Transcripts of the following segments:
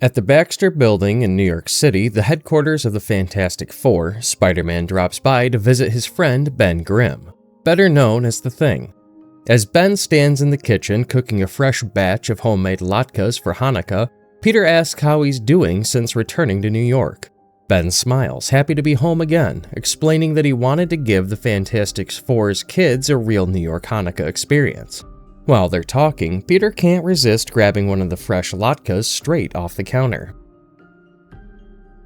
At the Baxter building in New York City, the headquarters of the Fantastic Four, Spider-Man drops by to visit his friend Ben Grimm, better known as the Thing. As Ben stands in the kitchen cooking a fresh batch of homemade latkes for Hanukkah, Peter asks how he's doing since returning to New York. Ben smiles, happy to be home again, explaining that he wanted to give the Fantastic Four's kids a real New York Hanukkah experience. While they're talking, Peter can't resist grabbing one of the fresh latkes straight off the counter.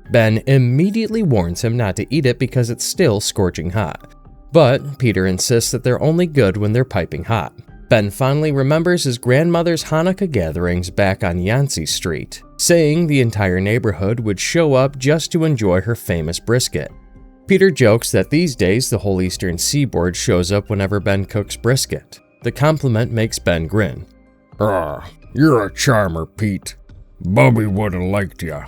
Ben immediately warns him not to eat it because it's still scorching hot. But Peter insists that they're only good when they're piping hot. Ben finally remembers his grandmother's Hanukkah gatherings back on Yancey Street, saying the entire neighborhood would show up just to enjoy her famous brisket. Peter jokes that these days the whole eastern seaboard shows up whenever Ben cooks brisket. The compliment makes Ben grin. You're a charmer, Pete. Bubby would've liked ya.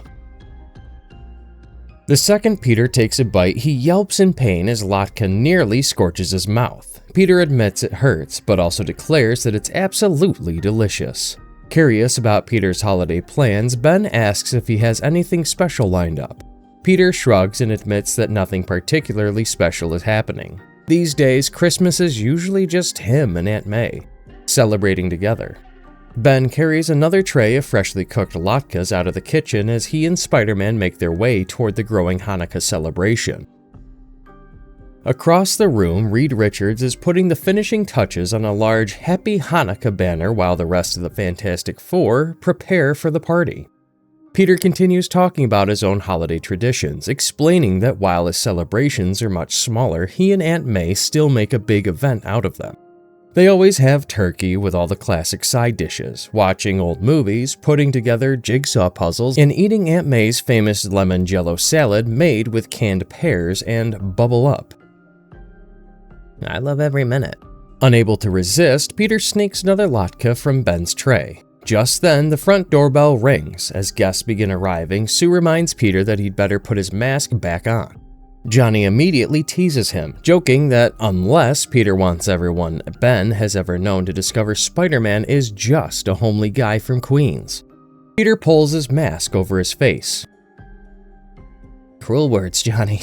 The second Peter takes a bite, he yelps in pain as latke nearly scorches his mouth. Peter admits it hurts, but also declares that it's absolutely delicious. Curious about Peter's holiday plans, Ben asks if he has anything special lined up. Peter shrugs and admits that nothing particularly special is happening. These days, Christmas is usually just him and Aunt May, celebrating together. Ben carries another tray of freshly cooked latkes out of the kitchen as he and Spider-Man make their way toward the growing Hanukkah celebration. Across the room, Reed Richards is putting the finishing touches on a large Happy Hanukkah banner while the rest of the Fantastic Four prepare for the party. Peter continues talking about his own holiday traditions, explaining that while his celebrations are much smaller, he and Aunt May still make a big event out of them. They always have turkey with all the classic side dishes, watching old movies, putting together jigsaw puzzles, and eating Aunt May's famous lemon jello salad made with canned pears and Bubble Up. I love every minute. Unable to resist, Peter sneaks another latke from Ben's tray. Just then, the front doorbell rings. As guests begin arriving, Sue reminds Peter that he'd better put his mask back on. Johnny immediately teases him, joking that unless Peter wants everyone Ben has ever known to discover Spider-Man is just a homely guy from Queens. Peter pulls his mask over his face. Cruel words, Johnny.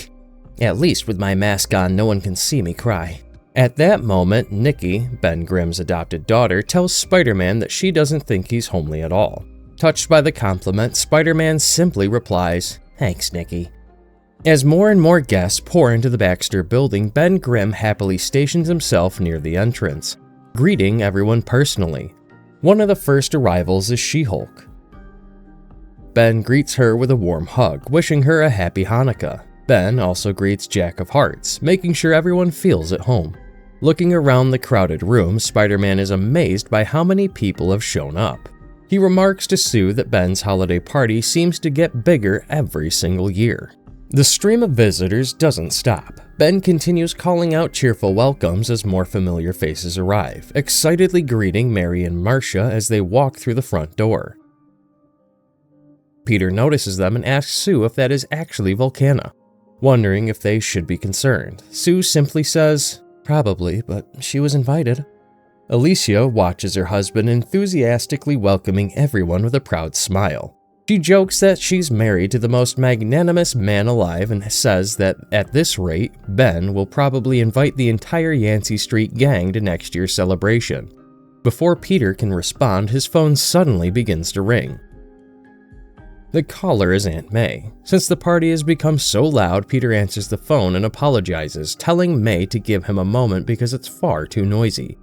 At least with my mask on, no one can see me cry. At that moment, Nikki, Ben Grimm's adopted daughter, tells Spider-Man that she doesn't think he's homely at all. Touched by the compliment, Spider-Man simply replies, "Thanks, Nikki." As more and more guests pour into the Baxter building, Ben Grimm happily stations himself near the entrance, greeting everyone personally. One of the first arrivals is She-Hulk. Ben greets her with a warm hug, wishing her a happy Hanukkah. Ben also greets Jack of Hearts, making sure everyone feels at home. Looking around the crowded room, Spider-Man is amazed by how many people have shown up. He remarks to Sue that Ben's holiday party seems to get bigger every single year. The stream of visitors doesn't stop. Ben continues calling out cheerful welcomes as more familiar faces arrive, excitedly greeting Mary and Marcia as they walk through the front door. Peter notices them and asks Sue if that is actually Volcana. Wondering if they should be concerned, Sue simply says, "Probably, but she was invited." Alicia watches her husband enthusiastically welcoming everyone with a proud smile. She jokes that she's married to the most magnanimous man alive and says that at this rate, Ben will probably invite the entire Yancey Street gang to next year's celebration. Before Peter can respond, his phone suddenly begins to ring. The caller is Aunt May. Since the party has become so loud, Peter answers the phone and apologizes, telling May to give him a moment because it's far too noisy.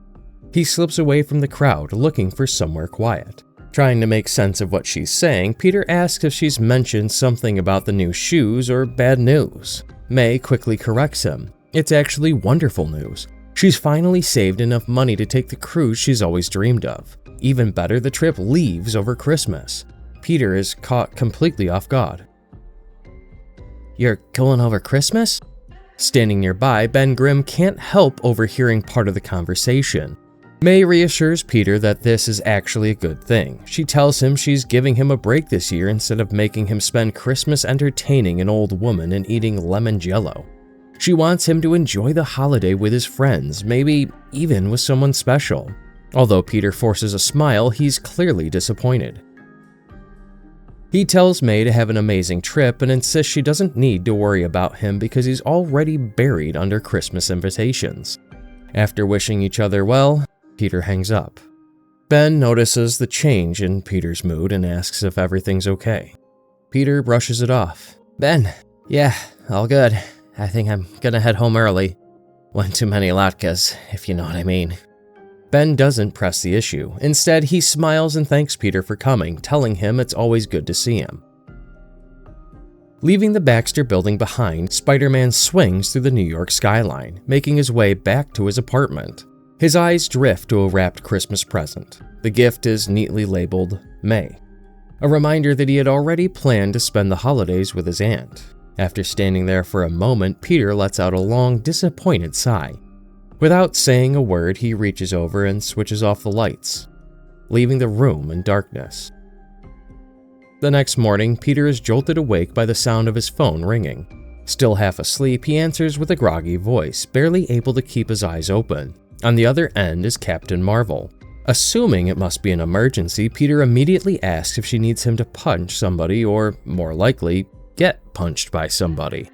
He slips away from the crowd, looking for somewhere quiet. Trying to make sense of what she's saying, Peter asks if she's mentioned something about the new shoes or bad news. May quickly corrects him. It's actually wonderful news. She's finally saved enough money to take the cruise she's always dreamed of. Even better, the trip leaves over Christmas. Peter is caught completely off guard. "You're going over Christmas?" Standing nearby, Ben Grimm can't help overhearing part of the conversation. May reassures Peter that this is actually a good thing. She tells him she's giving him a break this year instead of making him spend Christmas entertaining an old woman and eating lemon jello. She wants him to enjoy the holiday with his friends, maybe even with someone special. Although Peter forces a smile, he's clearly disappointed. He tells May to have an amazing trip and insists she doesn't need to worry about him because he's already buried under Christmas invitations. After wishing each other well, Peter hangs up. Ben notices the change in Peter's mood and asks if everything's okay. Peter brushes it off. Ben, yeah, all good. I think I'm gonna head home early. One too many latkes, if you know what I mean. Ben doesn't press the issue. Instead, he smiles and thanks Peter for coming, telling him it's always good to see him. Leaving the Baxter building behind, Spider-Man swings through the New York skyline, making his way back to his apartment. His eyes drift to a wrapped Christmas present. The gift is neatly labeled May, a reminder that he had already planned to spend the holidays with his aunt. After standing there for a moment, Peter lets out a long, disappointed sigh. Without saying a word, he reaches over and switches off the lights, leaving the room in darkness. The next morning, Peter is jolted awake by the sound of his phone ringing. Still half asleep, he answers with a groggy voice, barely able to keep his eyes open. On the other end is Captain Marvel. Assuming it must be an emergency, Peter immediately asks if she needs him to punch somebody or, more likely, get punched by somebody.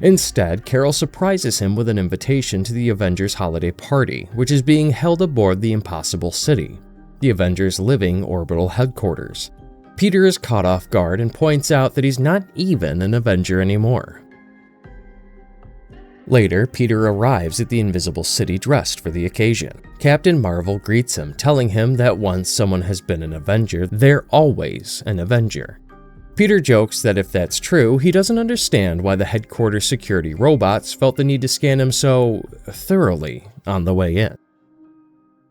Instead, Carol surprises him with an invitation to the Avengers holiday party, which is being held aboard the Impossible City, the Avengers' living orbital headquarters. Peter is caught off guard and points out that he's not even an Avenger anymore. Later, Peter arrives at the Invisible City dressed for the occasion. Captain Marvel greets him, telling him that once someone has been an Avenger, they're always an Avenger. Peter jokes that if that's true, he doesn't understand why the headquarters security robots felt the need to scan him so thoroughly on the way in.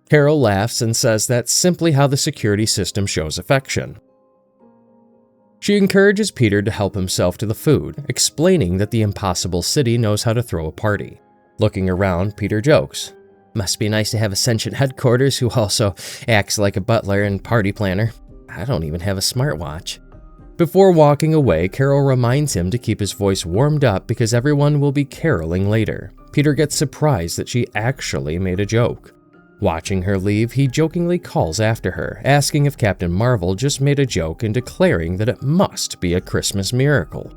Carol laughs and says that's simply how the security system shows affection. She encourages Peter to help himself to the food, explaining that the Impossible City knows how to throw a party. Looking around, Peter jokes, "Must be nice to have a sentient headquarters who also acts like a butler and party planner. I don't even have a smartwatch." Before walking away, Carol reminds him to keep his voice warmed up because everyone will be caroling later. Peter gets surprised that she actually made a joke. Watching her leave, he jokingly calls after her, asking if Captain Marvel just made a joke and declaring that it must be a Christmas miracle.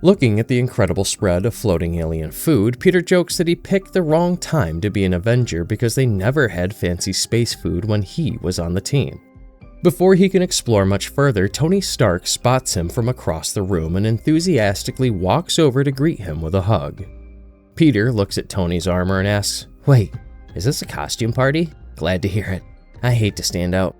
Looking at the incredible spread of floating alien food, Peter jokes that he picked the wrong time to be an Avenger because they never had fancy space food when he was on the team. Before he can explore much further, Tony Stark spots him from across the room and enthusiastically walks over to greet him with a hug. Peter looks at Tony's armor and asks, "Wait, is this a costume party? Glad to hear it. I hate to stand out."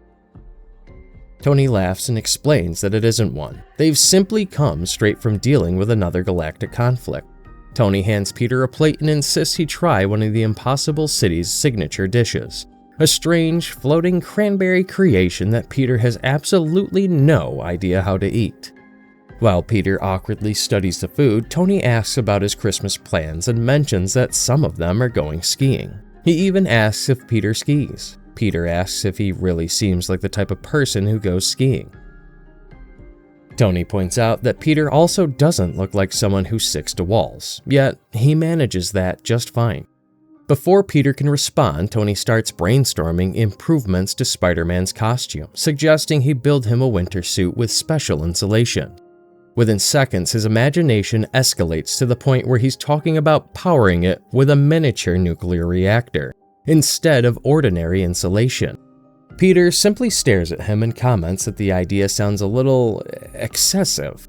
Tony laughs and explains that it isn't one. They've simply come straight from dealing with another galactic conflict. Tony hands Peter a plate and insists he try one of the Impossible City's signature dishes, a strange, floating cranberry creation that Peter has absolutely no idea how to eat. While Peter awkwardly studies the food, Tony asks about his Christmas plans and mentions that some of them are going skiing. He even asks if Peter skis. Peter asks if he really seems like the type of person who goes skiing. Tony points out that Peter also doesn't look like someone who sticks to walls, yet he manages that just fine. Before Peter can respond, Tony starts brainstorming improvements to Spider-Man's costume, suggesting he build him a winter suit with special insulation. Within seconds, his imagination escalates to the point where he's talking about powering it with a miniature nuclear reactor, instead of ordinary insulation. Peter simply stares at him and comments that the idea sounds a little excessive.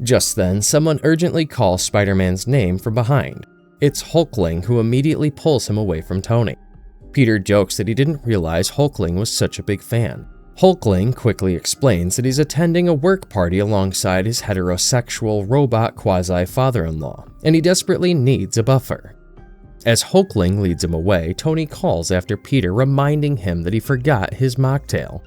Just then, someone urgently calls Spider-Man's name from behind. It's Hulkling, who immediately pulls him away from Tony. Peter jokes that he didn't realize Hulkling was such a big fan. Hulkling quickly explains that he's attending a work party alongside his heterosexual robot quasi-father-in-law, and he desperately needs a buffer. As Hulkling leads him away, Tony calls after Peter, reminding him that he forgot his mocktail.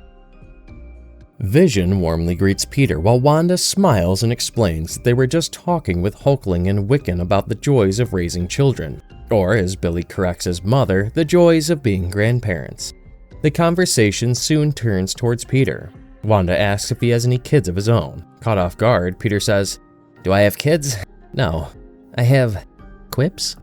Vision warmly greets Peter while Wanda smiles and explains that they were just talking with Hulkling and Wiccan about the joys of raising children, or as Billy corrects his mother, the joys of being grandparents. The conversation soon turns towards Peter. Wanda asks if he has any kids of his own. Caught off guard, Peter says, "Do I have kids? No. I have quips?"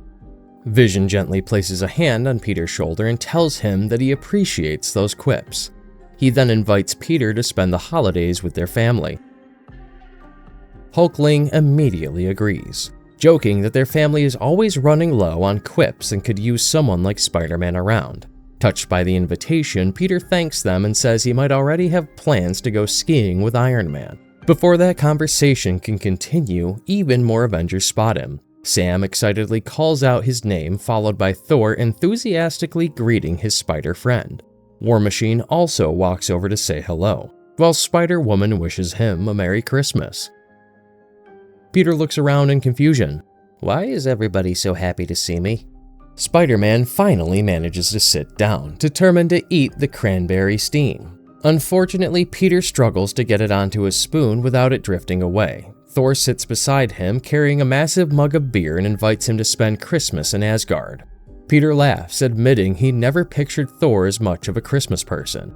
Vision gently places a hand on Peter's shoulder and tells him that he appreciates those quips. He then invites Peter to spend the holidays with their family. Hulkling immediately agrees, joking that their family is always running low on quips and could use someone like Spider-Man around. Touched by the invitation, Peter thanks them and says he might already have plans to go skiing with Iron Man. Before that conversation can continue, even more Avengers spot him. Sam excitedly calls out his name, followed by Thor enthusiastically greeting his spider friend. War Machine also walks over to say hello, while Spider-Woman wishes him a Merry Christmas. Peter looks around in confusion. Why is everybody so happy to see me? Spider-Man finally manages to sit down, determined to eat the cranberry steam. Unfortunately, Peter struggles to get it onto his spoon without it drifting away. Thor sits beside him, carrying a massive mug of beer and invites him to spend Christmas in Asgard. Peter laughs, admitting he never pictured Thor as much of a Christmas person.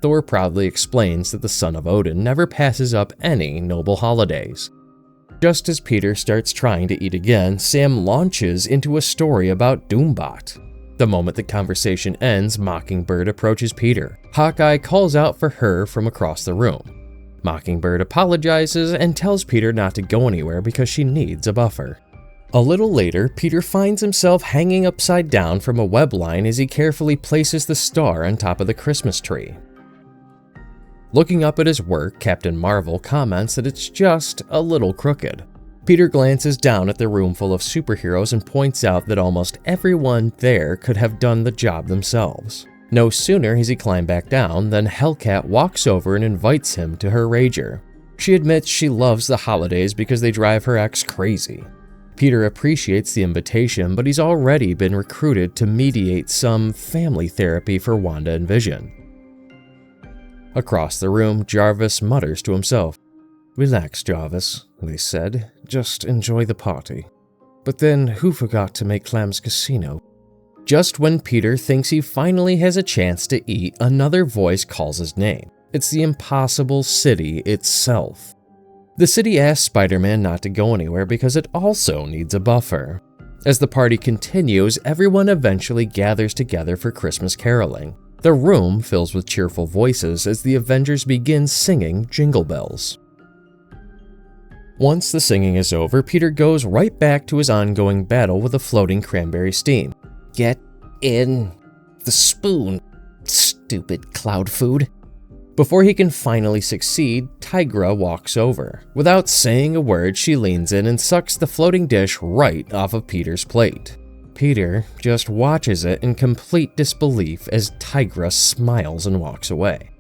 Thor proudly explains that the son of Odin never passes up any noble holidays. Just as Peter starts trying to eat again, Sam launches into a story about Doombot. The moment the conversation ends, Mockingbird approaches Peter. Hawkeye calls out for her from across the room. Mockingbird apologizes and tells Peter not to go anywhere because she needs a buffer. A little later, Peter finds himself hanging upside down from a web line as he carefully places the star on top of the Christmas tree. Looking up at his work, Captain Marvel comments that it's just a little crooked. Peter glances down at the room full of superheroes and points out that almost everyone there could have done the job themselves. No sooner has he climbed back down than Hellcat walks over and invites him to her Rager. She admits she loves the holidays because they drive her ex crazy. Peter appreciates the invitation, but he's already been recruited to mediate some family therapy for Wanda and Vision. Across the room, Jarvis mutters to himself. "Relax, Jarvis," they said. "Just enjoy the party." But then, who forgot to make Clam's Casino? Just when Peter thinks he finally has a chance to eat, another voice calls his name. It's the impossible city itself. The city asks Spider-Man not to go anywhere because it also needs a buffer. As the party continues, everyone eventually gathers together for Christmas caroling. The room fills with cheerful voices as the Avengers begin singing Jingle Bells. Once the singing is over, Peter goes right back to his ongoing battle with the floating cranberry steam. Get in the spoon, stupid cloud food. Before he can finally succeed, Tigra walks over. Without saying a word, she leans in and sucks the floating dish right off of Peter's plate. Peter just watches it in complete disbelief as Tigra smiles and walks away,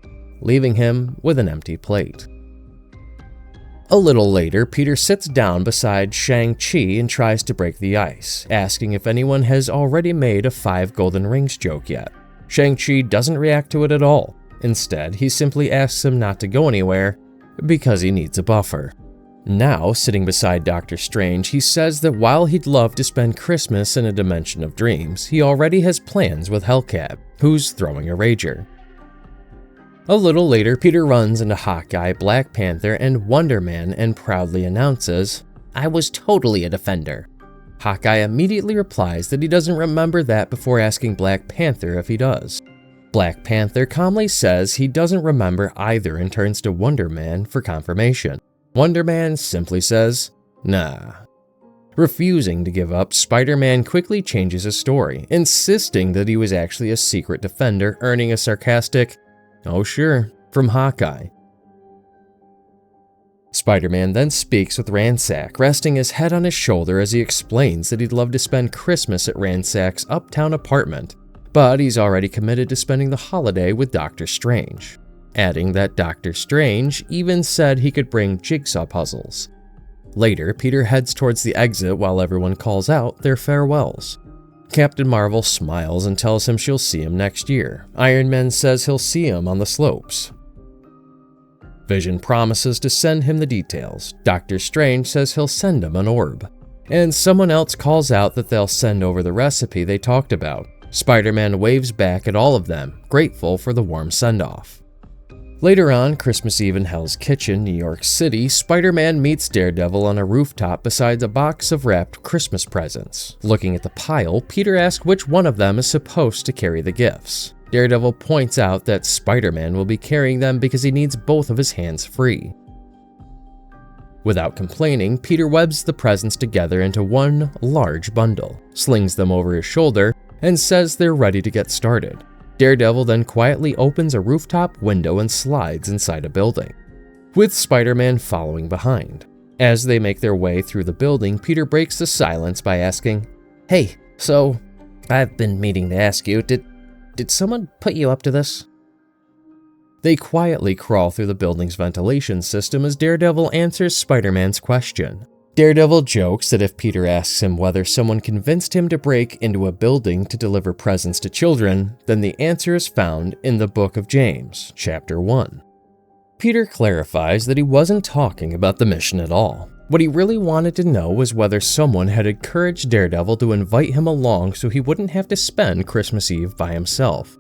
leaving him with an empty plate. A little later, Peter sits down beside Shang-Chi and tries to break the ice, asking if anyone has already made a 5 golden rings joke yet. Shang-Chi doesn't react to it at all. Instead, he simply asks him not to go anywhere because he needs a buffer. Now, sitting beside Doctor Strange, he says that while he'd love to spend Christmas in a dimension of dreams, he already has plans with Hellcat, who's throwing a rager. A little later, Peter runs into Hawkeye, Black Panther, and Wonder Man and proudly announces, "I was totally a defender." Hawkeye immediately replies that he doesn't remember that before asking Black Panther if he does. Black Panther calmly says he doesn't remember either and turns to Wonder Man for confirmation. Wonder Man simply says, "Nah." Refusing to give up, Spider-Man quickly changes his story, insisting that he was actually a secret defender, earning a sarcastic, "Oh sure," from Hawkeye. Spider-Man then speaks with Ransack, resting his head on his shoulder as he explains that he'd love to spend Christmas at Ransack's uptown apartment, but he's already committed to spending the holiday with Doctor Strange, adding that Doctor Strange even said he could bring jigsaw puzzles. Later, Peter heads towards the exit while everyone calls out their farewells. Captain Marvel smiles and tells him she'll see him next year. Iron Man says he'll see him on the slopes. Vision promises to send him the details. Doctor Strange says he'll send him an orb. And someone else calls out that they'll send over the recipe they talked about. Spider-Man waves back at all of them, grateful for the warm send-off. Later on, Christmas Eve in Hell's Kitchen, New York City, Spider-Man meets Daredevil on a rooftop beside a box of wrapped Christmas presents. Looking at the pile, Peter asks which one of them is supposed to carry the gifts. Daredevil points out that Spider-Man will be carrying them because he needs both of his hands free. Without complaining, Peter webs the presents together into one large bundle, slings them over his shoulder, and says they're ready to get started. Daredevil then quietly opens a rooftop window and slides inside a building, with Spider-Man following behind. As they make their way through the building, Peter breaks the silence by asking, "Hey, so I've been meaning to ask you, did someone put you up to this?" They quietly crawl through the building's ventilation system as Daredevil answers Spider-Man's question. Daredevil jokes that if Peter asks him whether someone convinced him to break into a building to deliver presents to children, then the answer is found in the book of James, chapter 1. Peter clarifies that he wasn't talking about the mission at all. What he really wanted to know was whether someone had encouraged Daredevil to invite him along so he wouldn't have to spend Christmas Eve by himself.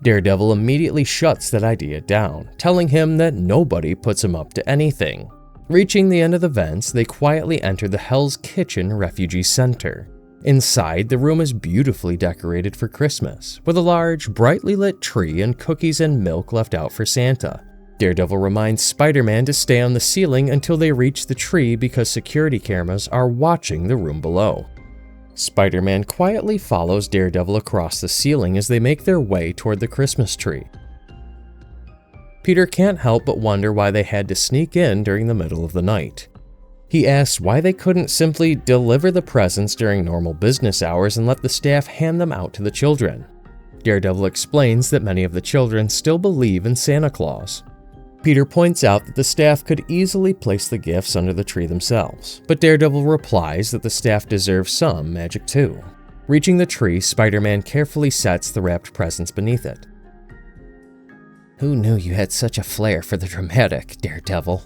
Daredevil immediately shuts that idea down, telling him that nobody puts him up to anything. Reaching the end of the vents, they quietly enter the Hell's Kitchen Refugee Center. Inside, the room is beautifully decorated for Christmas, with a large, brightly lit tree and cookies and milk left out for Santa. Daredevil reminds Spider-Man to stay on the ceiling until they reach the tree because security cameras are watching the room below. Spider-Man quietly follows Daredevil across the ceiling as they make their way toward the Christmas tree. Peter can't help but wonder why they had to sneak in during the middle of the night. He asks why they couldn't simply deliver the presents during normal business hours and let the staff hand them out to the children. Daredevil explains that many of the children still believe in Santa Claus. Peter points out that the staff could easily place the gifts under the tree themselves, but Daredevil replies that the staff deserve some magic too. Reaching the tree, Spider-Man carefully sets the wrapped presents beneath it. "Who knew you had such a flair for the dramatic, Daredevil?"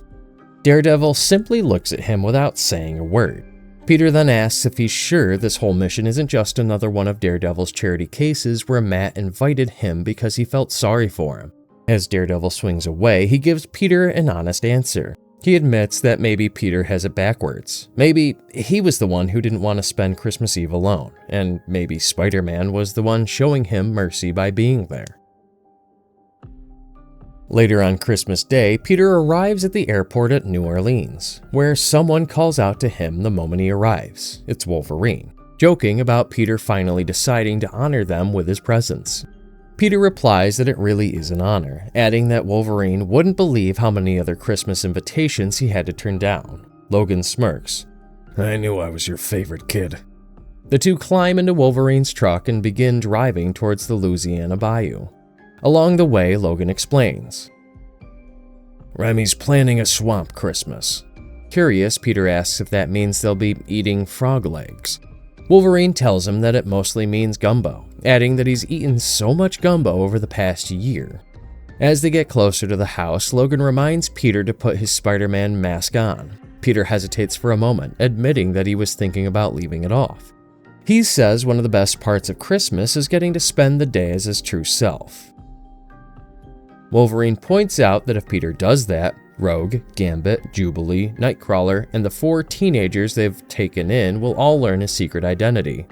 Daredevil simply looks at him without saying a word. Peter then asks if he's sure this whole mission isn't just another one of Daredevil's charity cases where Matt invited him because he felt sorry for him. As Daredevil swings away, he gives Peter an honest answer. He admits that maybe Peter has it backwards. Maybe he was the one who didn't want to spend Christmas Eve alone, and maybe Spider-Man was the one showing him mercy by being there. Later on Christmas Day, Peter arrives at the airport at New Orleans, where someone calls out to him the moment he arrives. It's Wolverine, joking about Peter finally deciding to honor them with his presence. Peter replies that it really is an honor, adding that Wolverine wouldn't believe how many other Christmas invitations he had to turn down. Logan smirks. "I knew I was your favorite kid." The two climb into Wolverine's truck and begin driving towards the Louisiana Bayou. Along the way, Logan explains. "Remy's planning a swamp Christmas." Curious, Peter asks if that means they'll be eating frog legs. Wolverine tells him that it mostly means gumbo, adding that he's eaten so much gumbo over the past year. As they get closer to the house, Logan reminds Peter to put his Spider-Man mask on. Peter hesitates for a moment, admitting that he was thinking about leaving it off. He says one of the best parts of Christmas is getting to spend the day as his true self. Wolverine points out that if Peter does that, Rogue, Gambit, Jubilee, Nightcrawler, and the 4 teenagers they've taken in will all learn his secret identity.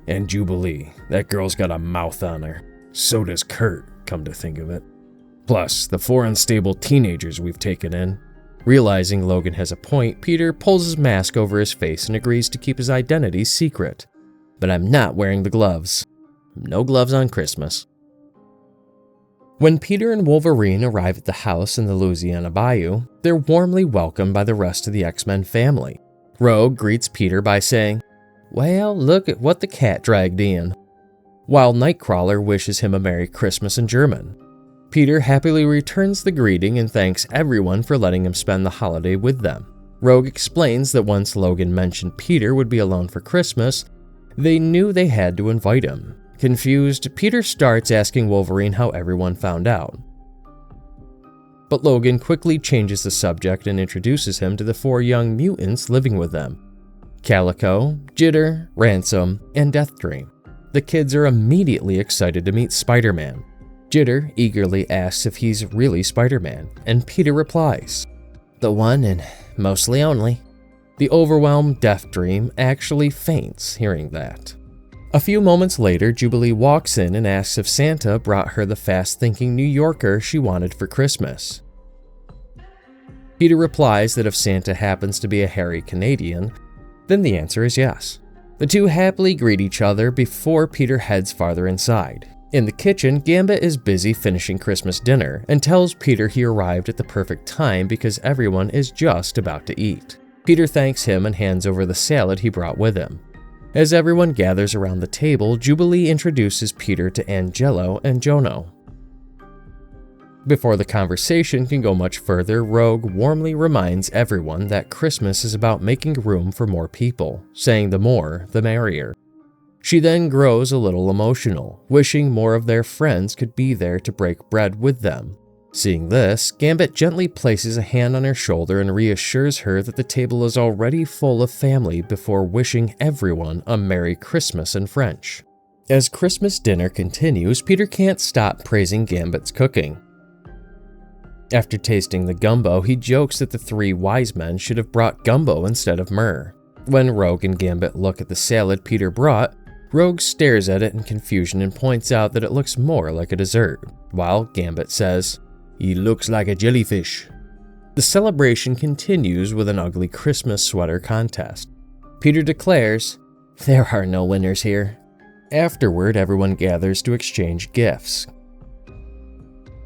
"And Jubilee, that girl's got a mouth on her. So does Kurt, come to think of it. Plus, the 4 unstable teenagers we've taken in." Realizing Logan has a point, Peter pulls his mask over his face and agrees to keep his identity secret. "But I'm not wearing the gloves. No gloves on Christmas." When Peter and Wolverine arrive at the house in the Louisiana Bayou, they're warmly welcomed by the rest of the X-Men family. Rogue greets Peter by saying, "Well, look at what the cat dragged in," while Nightcrawler wishes him a Merry Christmas in German. Peter happily returns the greeting and thanks everyone for letting him spend the holiday with them. Rogue explains that once Logan mentioned Peter would be alone for Christmas, they knew they had to invite him. Confused, Peter starts asking Wolverine how everyone found out. But Logan quickly changes the subject and introduces him to the 4 young mutants living with them: Calico, Jitter, Ransom, and Deathdream. The kids are immediately excited to meet Spider-Man. Jitter eagerly asks if he's really Spider-Man, and Peter replies, "The one and mostly only." The overwhelmed Deathdream actually faints hearing that. A few moments later, Jubilee walks in and asks if Santa brought her the fast-thinking New Yorker she wanted for Christmas. Peter replies that if Santa happens to be a hairy Canadian, then the answer is yes. The two happily greet each other before Peter heads farther inside. In the kitchen, Gambit is busy finishing Christmas dinner and tells Peter he arrived at the perfect time because everyone is just about to eat. Peter thanks him and hands over the salad he brought with him. As everyone gathers around the table, Jubilee introduces Peter to Angelo and Jono. Before the conversation can go much further, Rogue warmly reminds everyone that Christmas is about making room for more people, saying the more, the merrier. She then grows a little emotional, wishing more of their friends could be there to break bread with them. Seeing this, Gambit gently places a hand on her shoulder and reassures her that the table is already full of family before wishing everyone a Merry Christmas in French. As Christmas dinner continues, Peter can't stop praising Gambit's cooking. After tasting the gumbo, he jokes that the three wise men should have brought gumbo instead of myrrh. When Rogue and Gambit look at the salad Peter brought, Rogue stares at it in confusion and points out that it looks more like a dessert, while Gambit says, "He looks like a jellyfish." The celebration continues with an ugly Christmas sweater contest. Peter declares, "There are no winners here." Afterward, everyone gathers to exchange gifts.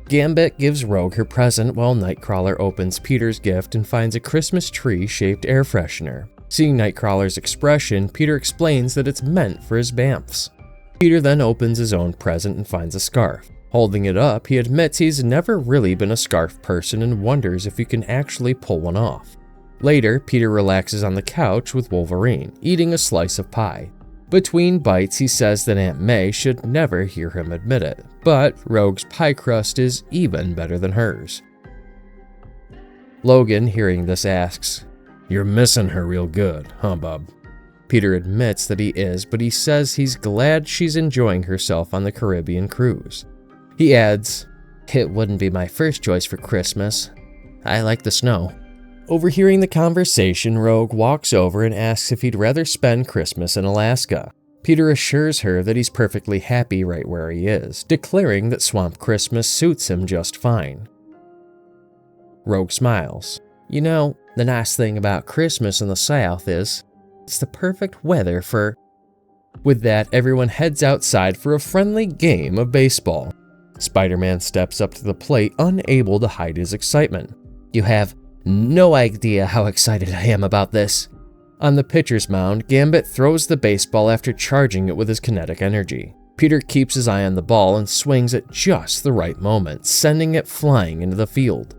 Gambit gives Rogue her present while Nightcrawler opens Peter's gift and finds a Christmas tree-shaped air freshener. Seeing Nightcrawler's expression, Peter explains that it's meant for his bamfs. Peter then opens his own present and finds a scarf. Holding it up, he admits he's never really been a scarf person and wonders if he can actually pull one off. Later, Peter relaxes on the couch with Wolverine, eating a slice of pie. Between bites, he says that Aunt May should never hear him admit it, but Rogue's pie crust is even better than hers. Logan, hearing this, asks, "You're missing her real good, huh, bub?" Peter admits that he is, but he says he's glad she's enjoying herself on the Caribbean cruise. He adds, "It wouldn't be my first choice for Christmas. I like the snow." Overhearing the conversation, Rogue walks over and asks if he'd rather spend Christmas in Alaska. Peter assures her that he's perfectly happy right where he is, declaring that Swamp Christmas suits him just fine. Rogue smiles. "You know, the nice thing about Christmas in the South is it's the perfect weather for..." With that, everyone heads outside for a friendly game of baseball. Spider-Man steps up to the plate, unable to hide his excitement. "You have no idea how excited I am about this." On the pitcher's mound, Gambit throws the baseball after charging it with his kinetic energy. Peter keeps his eye on the ball and swings at just the right moment, sending it flying into the field.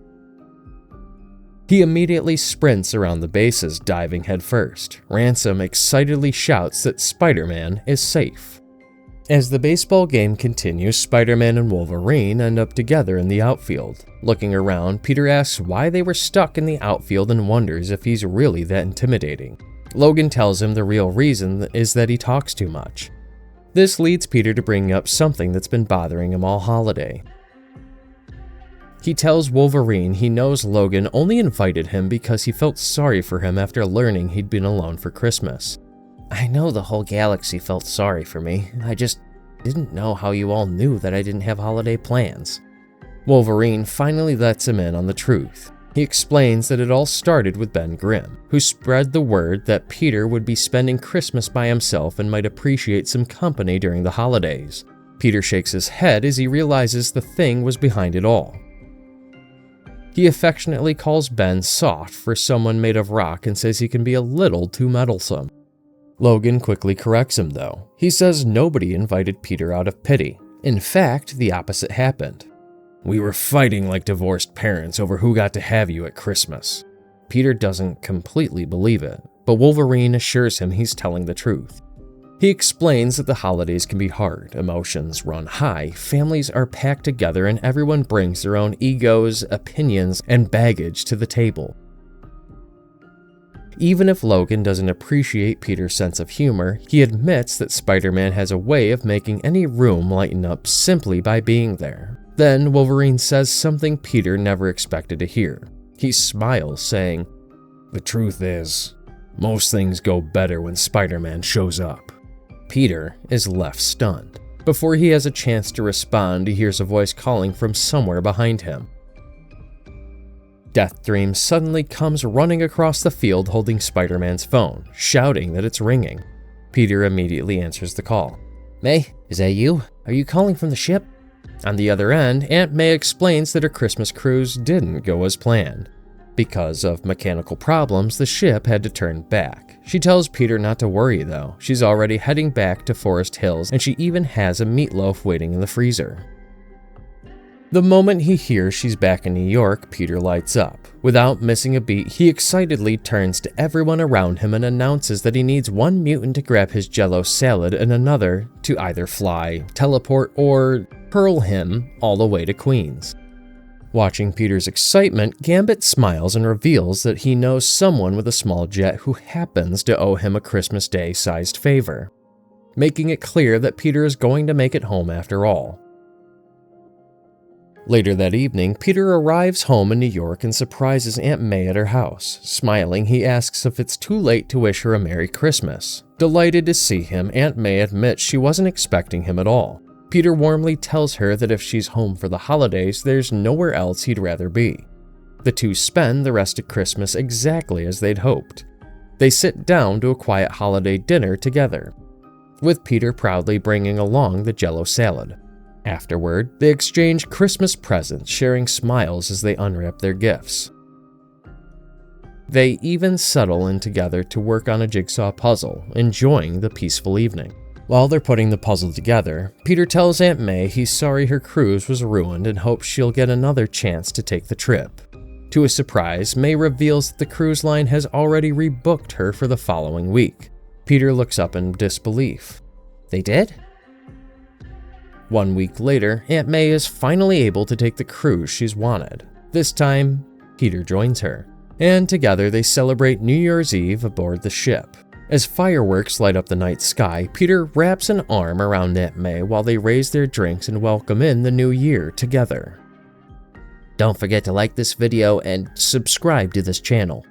He immediately sprints around the bases, diving headfirst. Ransom excitedly shouts that Spider-Man is safe. As the baseball game continues, Spider-Man and Wolverine end up together in the outfield. Looking around, Peter asks why they were stuck in the outfield and wonders if he's really that intimidating. Logan tells him the real reason is that he talks too much. This leads Peter to bring up something that's been bothering him all holiday. He tells Wolverine he knows Logan only invited him because he felt sorry for him after learning he'd been alone for Christmas. "I know the whole galaxy felt sorry for me. I just didn't know how you all knew that I didn't have holiday plans." Wolverine finally lets him in on the truth. He explains that it all started with Ben Grimm, who spread the word that Peter would be spending Christmas by himself and might appreciate some company during the holidays. Peter shakes his head as he realizes the thing was behind it all. He affectionately calls Ben soft for someone made of rock and says he can be a little too meddlesome. Logan quickly corrects him, though. He says nobody invited Peter out of pity. In fact, the opposite happened. "We were fighting like divorced parents over who got to have you at Christmas." Peter doesn't completely believe it, but Wolverine assures him he's telling the truth. He explains that the holidays can be hard, emotions run high, families are packed together, and everyone brings their own egos, opinions, and baggage to the table. Even if Logan doesn't appreciate Peter's sense of humor, he admits that Spider-Man has a way of making any room lighten up simply by being there. Then Wolverine says something Peter never expected to hear. He smiles, saying, "The truth is, most things go better when Spider-Man shows up." Peter is left stunned. Before he has a chance to respond, he hears a voice calling from somewhere behind him. Death-Dream suddenly comes running across the field holding Spider-Man's phone, shouting that it's ringing. Peter immediately answers the call. May, is that you? Are you calling from the ship? On the other end, Aunt May explains that her Christmas cruise didn't go as planned. Because of mechanical problems, the ship had to turn back. She tells Peter not to worry though. She's already heading back to Forest Hills, and she even has a meatloaf waiting in the freezer. The moment he hears she's back in New York, Peter lights up. Without missing a beat, he excitedly turns to everyone around him and announces that he needs one mutant to grab his Jell-O salad and another to either fly, teleport, or hurl him all the way to Queens. Watching Peter's excitement, Gambit smiles and reveals that he knows someone with a small jet who happens to owe him a Christmas Day-sized favor, making it clear that Peter is going to make it home after all. Later that evening, Peter arrives home in New York and surprises Aunt May at her house. Smiling, he asks if it's too late to wish her a Merry Christmas. Delighted to see him, Aunt May admits she wasn't expecting him at all. Peter warmly tells her that if she's home for the holidays, there's nowhere else he'd rather be. The two spend the rest of Christmas exactly as they'd hoped. They sit down to a quiet holiday dinner together, with Peter proudly bringing along the Jell-O salad. Afterward, they exchange Christmas presents, sharing smiles as they unwrap their gifts. They even settle in together to work on a jigsaw puzzle, enjoying the peaceful evening. While they're putting the puzzle together, Peter tells Aunt May he's sorry her cruise was ruined and hopes she'll get another chance to take the trip. To his surprise, May reveals that the cruise line has already rebooked her for the following week. Peter looks up in disbelief. They did? 1 week later, Aunt May is finally able to take the cruise she's wanted. This time, Peter joins her, and together they celebrate New Year's Eve aboard the ship. As fireworks light up the night sky, Peter wraps an arm around Aunt May while they raise their drinks and welcome in the new year together. Don't forget to like this video and subscribe to this channel.